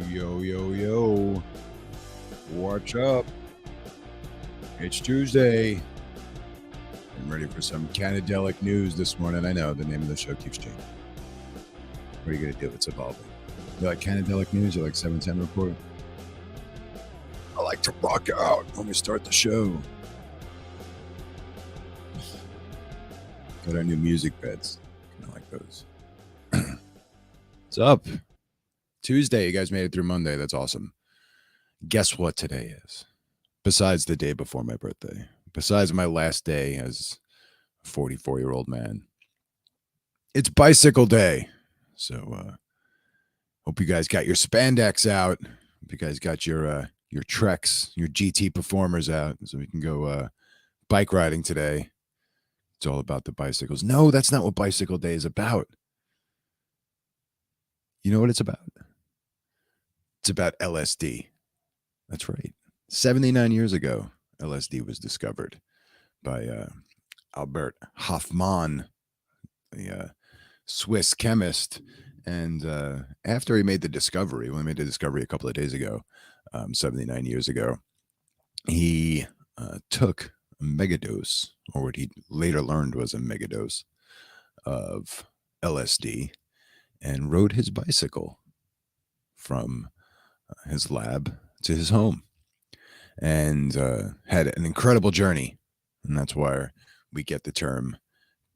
Yo, yo, yo. What's up? It's Tuesday. I'm ready for some Canadelic news this morning. I know the name of the show keeps changing. What are you going to do? It's evolving. You like Canadelic news? You like 710 report? I like to rock out when we start the show. Got our new music beds. I like those. What's up? Tuesday. You guys made it through Monday. That's awesome. Guess what today is? Besides the day before my birthday. Besides my last day as a 44-year-old man. It's Bicycle Day. So hope you guys got your spandex out. Hope you guys got your Treks, your GT performers out so we can go bike riding today. It's all about the bicycles. No, that's not what Bicycle Day is about. You know what it's about? It's about LSD. That's right. 79 years ago, LSD was discovered by Albert Hofmann, the Swiss chemist. And after he made the discovery, when he made the discovery a couple of days ago, 79 years ago, he took a megadose, or what he later learned was a megadose of LSD, and rode his bicycle from his lab to his home, and had an incredible journey. And that's why we get the term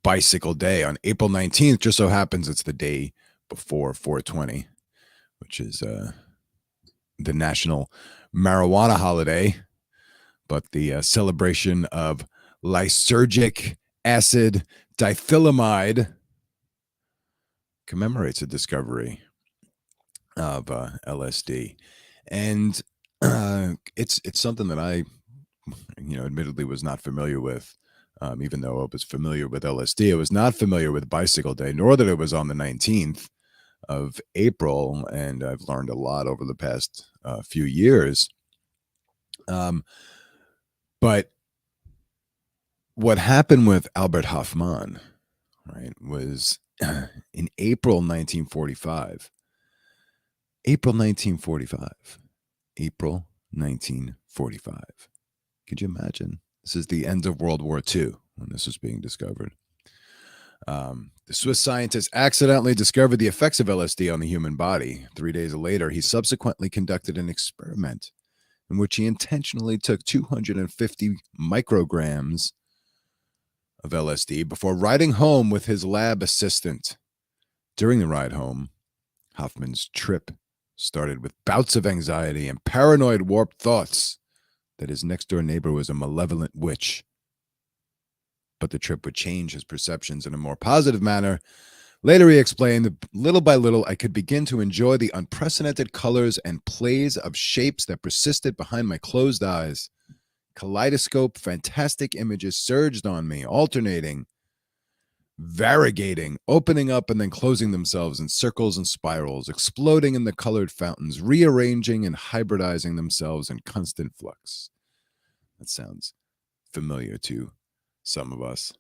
Bicycle Day on April 19th. Just so happens it's the day before 420, which is the national marijuana holiday, but the celebration of lysergic acid diethylamide commemorates the discovery of LSD. And it's something that I, admittedly was not familiar with. Even though I was familiar with LSD, I was not familiar with Bicycle Day, nor that it was on the 19th of April. And I've learned a lot over the past few years. But what happened with Albert Hofmann, right, was in April 1945. April 1945. Could you imagine? This is the end of World War II when this was being discovered. The Swiss scientist accidentally discovered the effects of LSD on the human body. 3 days later, he subsequently conducted an experiment in which he intentionally took 250 micrograms of LSD before riding home with his lab assistant. During the ride home, Hoffman's trip started with bouts of anxiety and paranoid warped thoughts that his next-door neighbor was a malevolent witch. But the trip would change his perceptions in a more positive manner. Later, he explained that little by little, I could begin to enjoy the unprecedented colors and plays of shapes that persisted behind my closed eyes. Kaleidoscope, fantastic images surged on me, alternating, variegating, opening up and then closing themselves in circles and spirals, exploding in the colored fountains, rearranging and hybridizing themselves in constant flux. That sounds familiar to some of us.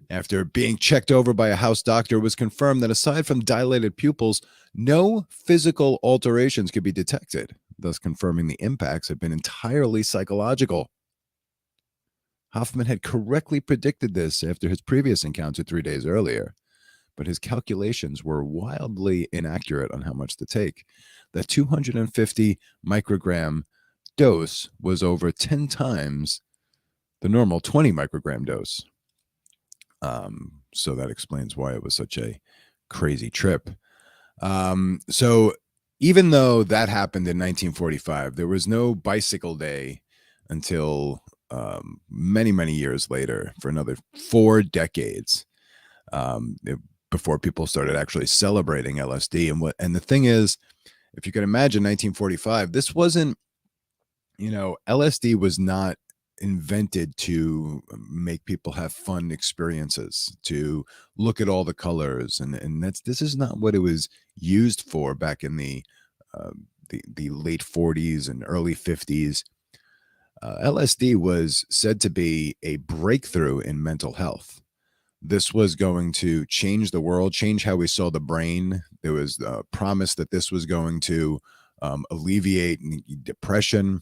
After being checked over by a house doctor, it was confirmed that aside from dilated pupils, no physical alterations could be detected, thus confirming the impacts had been entirely psychological. Hoffman had correctly predicted this after his previous encounter 3 days earlier, but his calculations were wildly inaccurate on how much to take. The 250 microgram dose was over 10 times the normal 20 microgram dose. So that explains why it was such a crazy trip. So even though that happened in 1945, there was no Bicycle Day until many, many years later, for another 4 decades, before people started actually celebrating LSD. And the thing is, if you can imagine 1945, this wasn't, LSD was not invented to make people have fun experiences, to look at all the colors, and this is not what it was used for back in the late 40s and early 50s. LSD was said to be a breakthrough in mental health. This was going to change the world, change how we saw the brain. There was a promise that this was going to alleviate depression.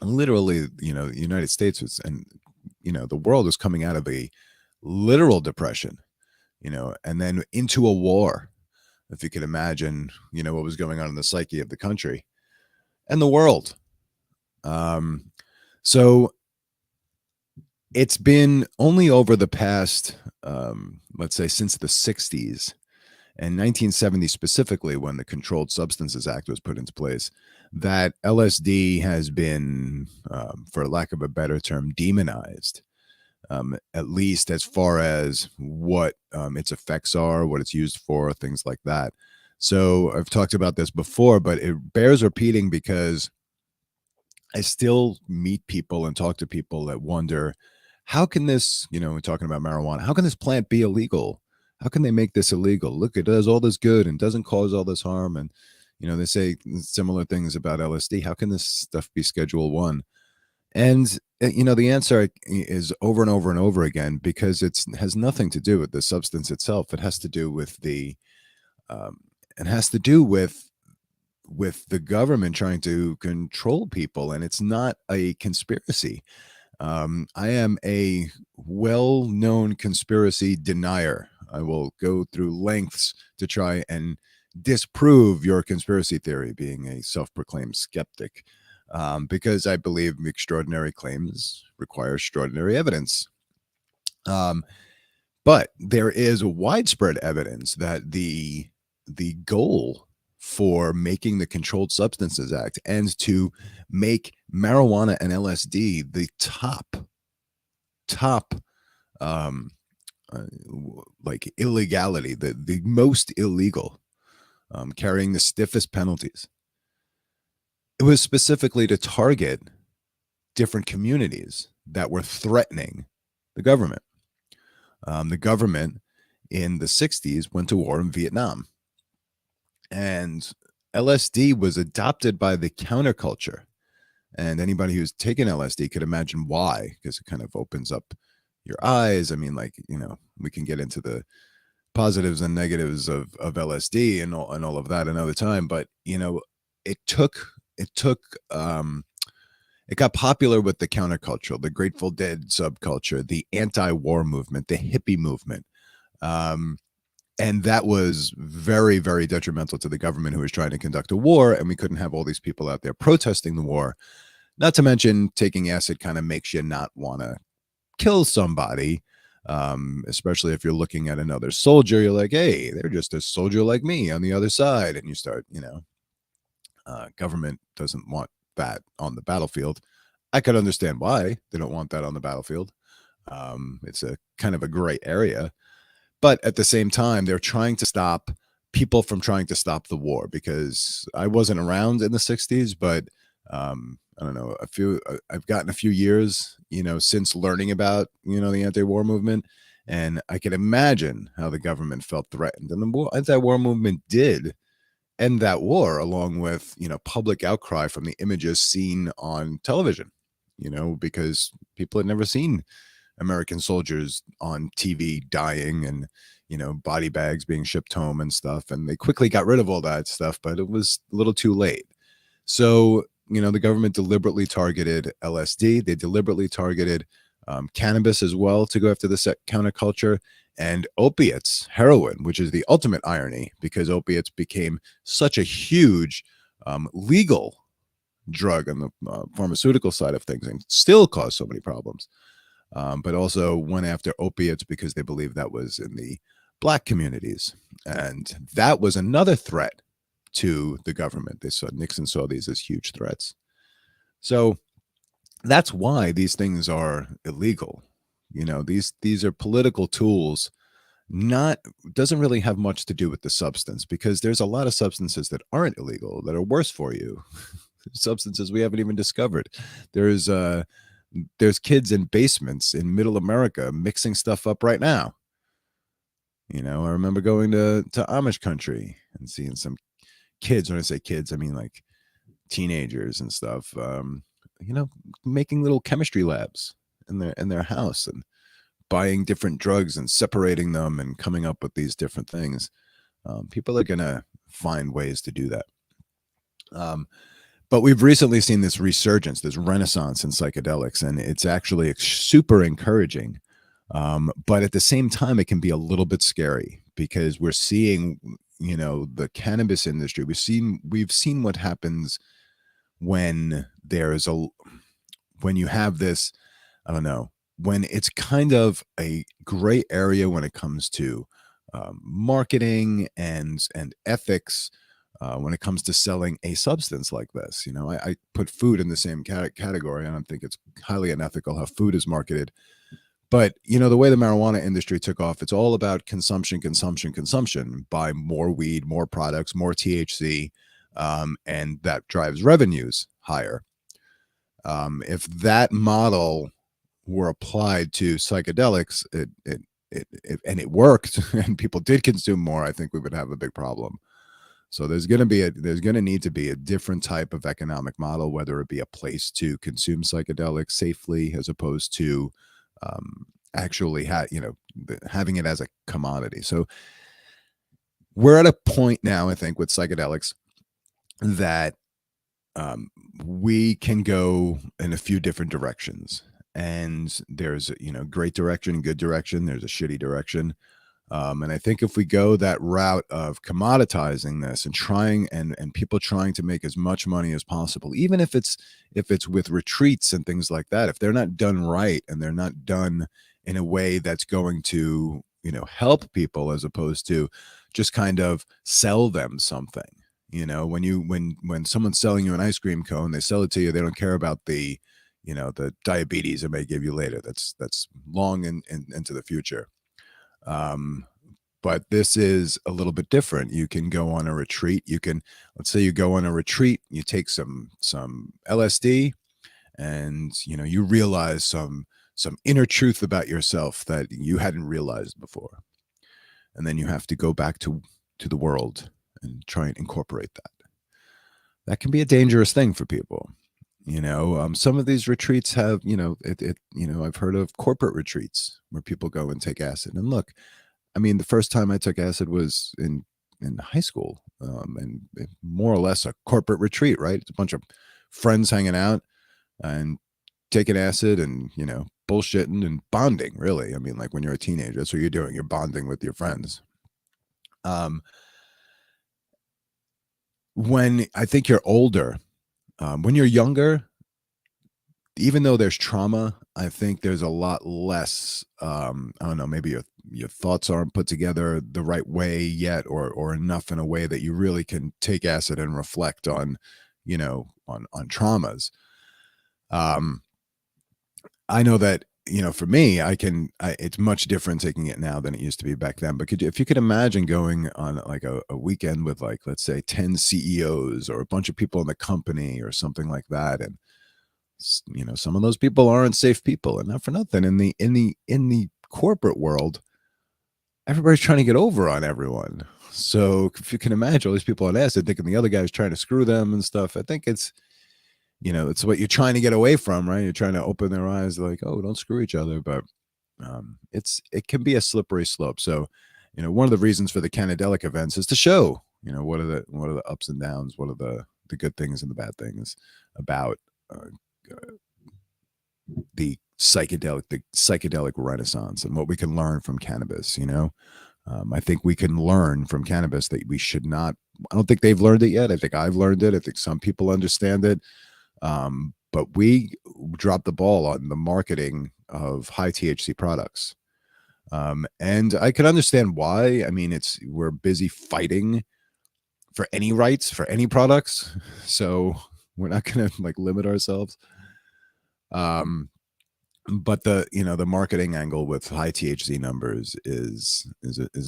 Literally, the United States was, and the world was coming out of a literal depression, and then into a war. If you could imagine, what was going on in the psyche of the country and the world. So it's been only over the past, let's say, since the 60s and 1970 specifically, when the Controlled Substances Act was put into place, that LSD has been, for lack of a better term, demonized, at least as far as what its effects are, what it's used for, things like that. So I've talked about this before, but it bears repeating because I still meet people and talk to people that wonder, how can this, we're talking about marijuana, how can this plant be illegal? How can they make this illegal? Look, it does all this good and doesn't cause all this harm. And, they say similar things about LSD. How can this stuff be Schedule 1? And, the answer is over and over and over again, because it has nothing to do with the substance itself. It has to do with it has to do with the government trying to control people, and it's not a conspiracy. I am a well-known conspiracy denier. I will go through lengths to try and disprove your conspiracy theory, being a self-proclaimed skeptic, because I believe extraordinary claims require extraordinary evidence. But there is widespread evidence that the goal for making the Controlled Substances Act and to make marijuana and LSD the top like illegality, the most illegal, carrying the stiffest penalties. It was specifically to target different communities that were threatening the government. The government in the 60s went to war in Vietnam. And LSD was adopted by the counterculture. And anybody who's taken LSD could imagine why, because it kind of opens up your eyes. I mean, like, we can get into the positives and negatives of LSD and all of that another time. But, it got popular with the counterculture, the Grateful Dead subculture, the anti-war movement, the hippie movement. And that was very, very detrimental to the government, who was trying to conduct a war, and we couldn't have all these people out there protesting the war. Not to mention, taking acid kind of makes you not want to kill somebody, especially if you're looking at another soldier. You're like, hey, they're just a soldier like me on the other side. And you start, government doesn't want that on the battlefield. I could understand why they don't want that on the battlefield. It's a kind of a gray area. But at the same time, they're trying to stop people from trying to stop the war, because I wasn't around in the 60s, but I don't know, I've gotten a few years, since learning about, the anti-war movement. And I can imagine how the government felt threatened. And the anti-war movement did end that war, along with, public outcry from the images seen on television, because people had never seen American soldiers on TV dying and, body bags being shipped home and stuff. And they quickly got rid of all that stuff, but it was a little too late. So, the government deliberately targeted LSD. They deliberately targeted cannabis as well, to go after the counterculture, and opiates, heroin, which is the ultimate irony, because opiates became such a huge legal drug on the pharmaceutical side of things and still cause so many problems. But also went after opiates because they believed that was in the Black communities. And that was another threat to the government. Nixon saw these as huge threats. So that's why these things are illegal. These are political tools. Doesn't really have much to do with the substance, because there's a lot of substances that aren't illegal that are worse for you. Substances we haven't even discovered. There's kids in basements in middle America mixing stuff up right now. I remember going to Amish country and seeing some kids. When I say kids, I mean like teenagers and stuff, making little chemistry labs in their house and buying different drugs and separating them and coming up with these different things. People are going to find ways to do that. Um, but we've recently seen this resurgence, this renaissance in psychedelics, and it's actually super encouraging. But at the same time, it can be a little bit scary because we're seeing, the cannabis industry. We've seen what happens when when you have this, I don't know, when it's kind of a gray area when it comes to marketing and ethics. When it comes to selling a substance like this, I put food in the same category. I don't think it's highly unethical how food is marketed. But the way the marijuana industry took off, it's all about consumption, consumption, consumption. Buy more weed, more products, more THC, and that drives revenues higher. If that model were applied to psychedelics, and it worked, and people did consume more, I think we would have a big problem. So there's going to need to be a different type of economic model, whether it be a place to consume psychedelics safely as opposed to actually having it as a commodity. So we're at a point now, I think, with psychedelics that we can go in a few different directions. And there's great direction, good direction. There's a shitty direction. And I think if we go that route of commoditizing this and trying and people trying to make as much money as possible, even if it's with retreats and things like that, if they're not done right and they're not done in a way that's going to help people as opposed to just kind of sell them something. When someone's selling you an ice cream cone, they sell it to you. They don't care about the diabetes it may give you later. That's long into the future. But this is a little bit different. You can go on a retreat. Let's say you go on a retreat, you take some LSD, and you realize some inner truth about yourself that you hadn't realized before. And then you have to go back to the world and try and incorporate that. That can be a dangerous thing for people. Some of these retreats have, I've heard of corporate retreats where people go and take acid. And look, I mean, the first time I took acid was in high school, and more or less a corporate retreat, right? It's a bunch of friends hanging out and taking acid and, bullshitting and bonding, really. I mean, like when you're a teenager, that's what you're doing. You're bonding with your friends. When I think you're older, when you're younger, even though there's trauma, I think there's a lot less, I don't know, maybe your thoughts aren't put together the right way yet, or enough in a way that you really can take acid and reflect on, on traumas. I know that, for me, it's much different taking it now than it used to be back then. But if you could imagine going on like a weekend with, like, let's say 10 CEOs or a bunch of people in the company or something like that. And, some of those people aren't safe people, and not for nothing. In the corporate world, everybody's trying to get over on everyone. So if you can imagine all these people on acid thinking the other guy's trying to screw them and stuff, I think it's what you're trying to get away from, right? You're trying to open their eyes, like, oh, don't screw each other. But it can be a slippery slope. So, one of the reasons for the Canadelic events is to show, what are the ups and downs, what are the good things and the bad things about the psychedelic renaissance and what we can learn from cannabis. I think we can learn from cannabis that we should not. I don't think they've learned it yet. I think I've learned it. I think some people understand it. But we dropped the ball on the marketing of high THC products. And I can understand why. I mean, we're busy fighting for any rights for any products. So we're not going to limit ourselves. But the marketing angle with high THC numbers is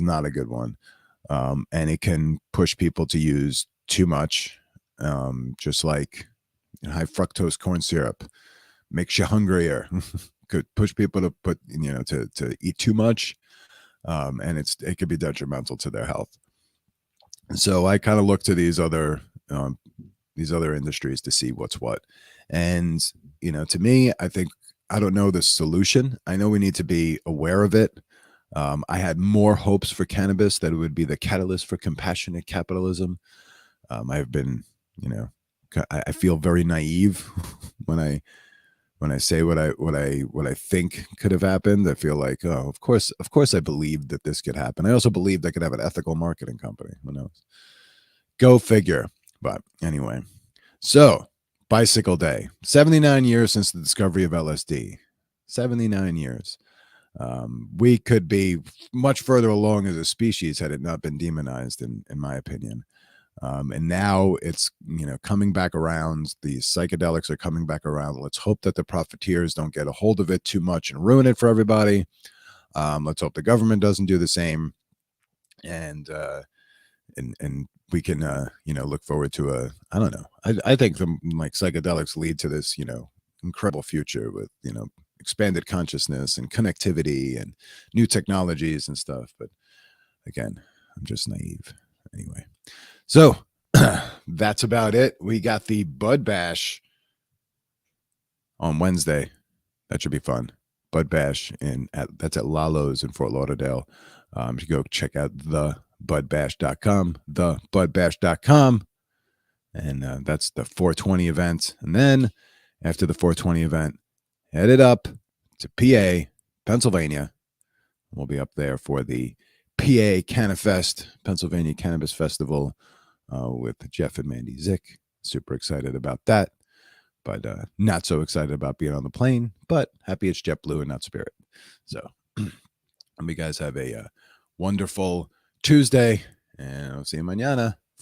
not a good one. And it can push people to use too much. Just like high fructose corn syrup makes you hungrier. Could push people to put, to eat too much. And it could be detrimental to their health. So I kind of look to these other industries to see what's what. And, to me, I don't know the solution. I know we need to be aware of it. I had more hopes for cannabis that it would be the catalyst for compassionate capitalism. I've been You know, I feel very naive when I say what I think could have happened. I feel like, oh, of course I believed that this could happen. I also believed I could have an ethical marketing company. Who knows? Go figure. But anyway, so Bicycle Day, 79 years since the discovery of LSD. 79 years. We could be much further along as a species had it not been demonized, in my opinion. And now it's, coming back around. These psychedelics are coming back around. Let's hope that the profiteers don't get a hold of it too much and ruin it for everybody. Let's hope the government doesn't do the same. And we can, look forward to I don't know. I think the psychedelics lead to this, incredible future with, expanded consciousness and connectivity and new technologies and stuff. But again, I'm just naive. Anyway. So that's about it. We got the Bud Bash on Wednesday. That should be fun. Bud Bash that's at Lalo's in Fort Lauderdale. You should go check out thebudbash.com, thebudbash.com. And that's the 420 event. And then after the 420 event, headed up to PA, Pennsylvania. We'll be up there for the PA Cannafest, Pennsylvania Cannabis Festival, with Jeff and Mandy Zick. Super excited about that, but not so excited about being on the plane, but happy it's JetBlue and not Spirit. So hope you guys have a wonderful Tuesday, and I'll see you mañana.